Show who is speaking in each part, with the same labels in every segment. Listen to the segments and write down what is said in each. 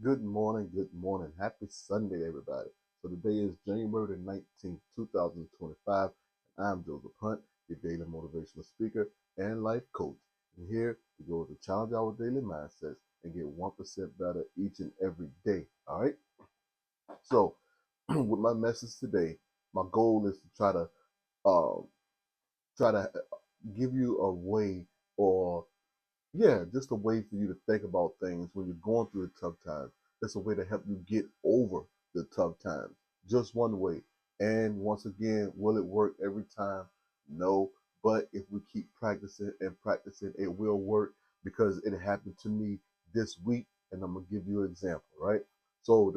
Speaker 1: Good morning, good morning. Happy Sunday, everybody. So today is January the 19th, 2025. And I'm Joseph Hunt, your daily motivational speaker and life coach. And here we go to challenge our daily mindsets and get 1% better each and every day. All right. So with my message today, my goal is to um, try to give you a way or just a way for you to think about things when you're going through the tough times. It's a way to help you get over the tough times. Just one way. And once again, will it work every time? No. But if we keep practicing and practicing, it will work because it happened to me this week. And I'm going to give you an example, right? So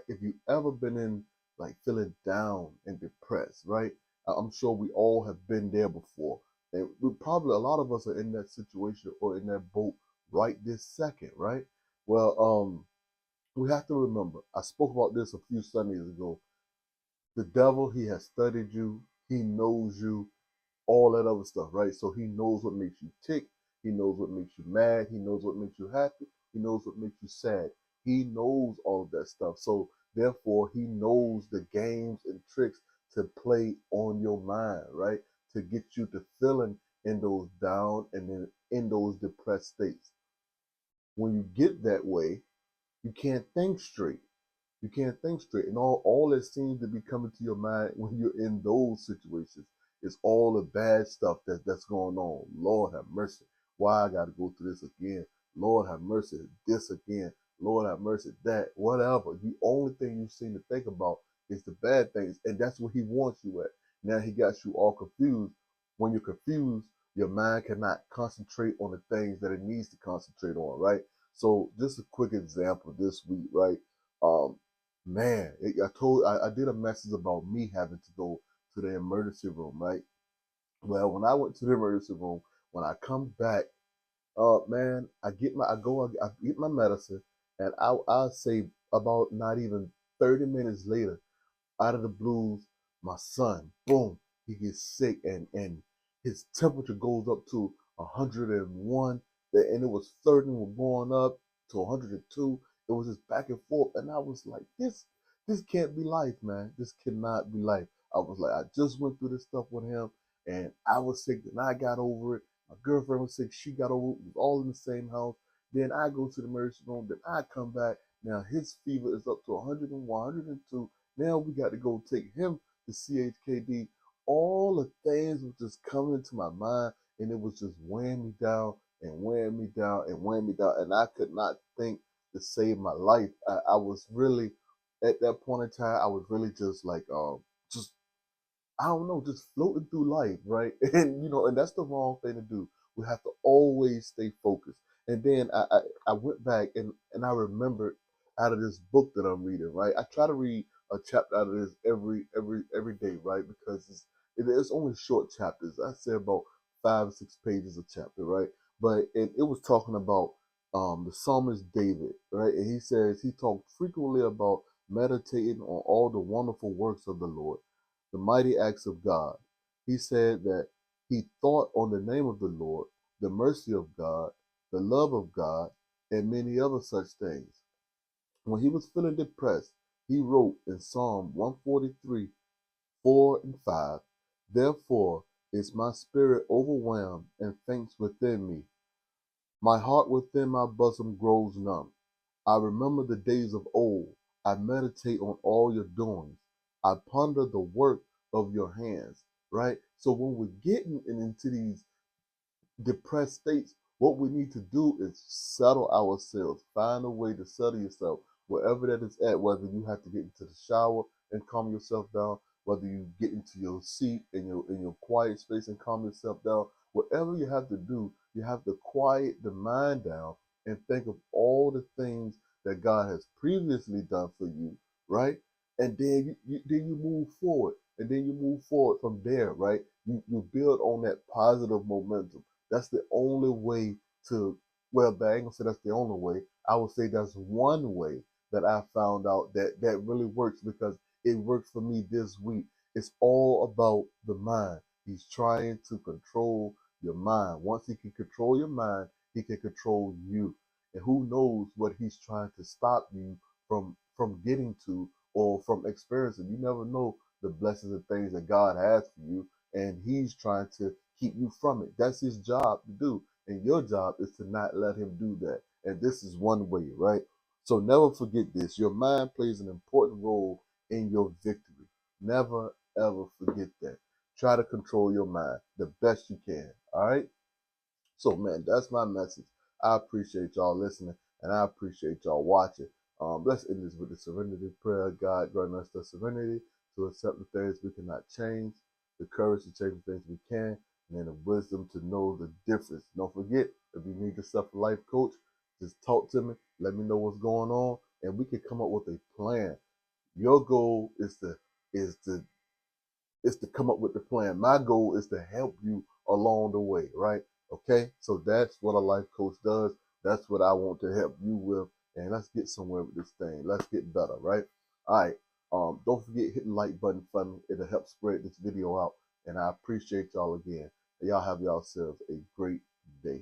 Speaker 1: if you ever been in like feeling down and depressed, right? I'm sure we all have been there before, and we probably a lot of us are in that situation or in that boat right this second, right? Well, we have to remember. I spoke about this a few Sundays ago. The devil, he has studied you. He knows you, all that other stuff, right? So he knows what makes you tick. He knows what makes you mad. He knows what makes you happy. He knows what makes you sad. He knows all of that stuff. So therefore, he knows the games and tricks to play on your mind, right? To get you to feeling in those down and then in those depressed states. When you get that way, you can't think straight. You can't think straight. And all that seems to be coming to your mind when you're in those situations is all the bad stuff that's going on. Lord have mercy. Why I gotta go through this again? Lord have mercy, this again. Lord have mercy, that, whatever. The only thing you seem to think about is the bad things. And that's where he wants you at. Now he got you all confused. When you're confused, your mind cannot concentrate on the things that it needs to concentrate on, right? So just a quick example this week, right? Um, Man, I did a message about me having to go to the emergency room, right? Well, when I went to the emergency room, when I come back, man, I get my medicine, and I say about not even 30 minutes later, out of the blues, my son, boom, he gets sick and his temperature goes up to 101, and it was 30 was going up to 102. It was just back and forth, and I was like, this can't be life, man. This cannot be life. I was like, I just went through this stuff with him, and I was sick, and I got over it. My girlfriend was sick, she got over it. We was all in the same house. Then I go to the emergency room, then I come back. Now his fever is up to 101, 102. Now we got to go take him to CHKD. All the things were just coming into my mind, and it was just weighing me down and weighing me down and weighing me down. And I could not think to save my life. I was really, at that point in time, I was really just like, just I don't know, just floating through life, right? And and that's the wrong thing to do. We have to always stay focused. And then I went back and I remembered out of this book that I'm reading, right? I try to read a chapter out of this every day, right? Because it's only short chapters. I say about 5 or 6 pages a chapter, right? But it was talking about the psalmist David, right? And he talked frequently about meditating on all the wonderful works of the Lord, the mighty acts of God. He said that he thought on the name of the Lord, the mercy of God, the love of God, and many other such things. When he was feeling depressed, he wrote in Psalm 143, 4 and 5, Therefore is my spirit overwhelmed and faints within me. My heart within my bosom grows numb. I remember the days of old. I meditate on all your doings. I ponder the work of your hands, right? So when we're getting into these depressed states, what we need to do is settle ourselves. Find a way to settle yourself, wherever that is at, whether you have to get into the shower and calm yourself down, whether you get into your seat in your quiet space and calm yourself down. Whatever you have to do, you have to quiet the mind down and think of all the things that God has previously done for you, right? And then you move forward, and then you move forward from there, right? You build on that positive momentum. That's the only way to, well, I ain't gonna say that's the only way. I would say that's one way that I found out that really works because it worked for me this week. It's all about the mind. He's trying to control your mind. Once he can control your mind, he can control you. and who knows what he's trying to stop you from getting to or from experiencing. You never know the blessings and things that God has for you, and he's trying to keep you from it. That's his job to do, and your job is to not let him do that. And this is one way, right? So never forget this. Your mind plays an important role in your victory. Never ever forget that. Try to control your mind the best you can. All right. So, man, that's my message. I appreciate y'all listening, and I appreciate y'all watching. Let's end this with the serenity prayer. God grant us the serenity to accept the things we cannot change, the courage to change the things we can, and then the wisdom to know the difference. Don't forget, if you need yourself a life coach, just talk to me. Let me know what's going on, and we can come up with a plan. Your goal is to come up with the plan. My goal is to help you along the way, right? Okay, so that's what a life coach does. That's what I want to help you with, and let's get somewhere with this thing. Let's get better, right? All right. Don't forget hit the like button for me. It'll help spread this video out, and I appreciate y'all again. Y'all have yourselves a great day.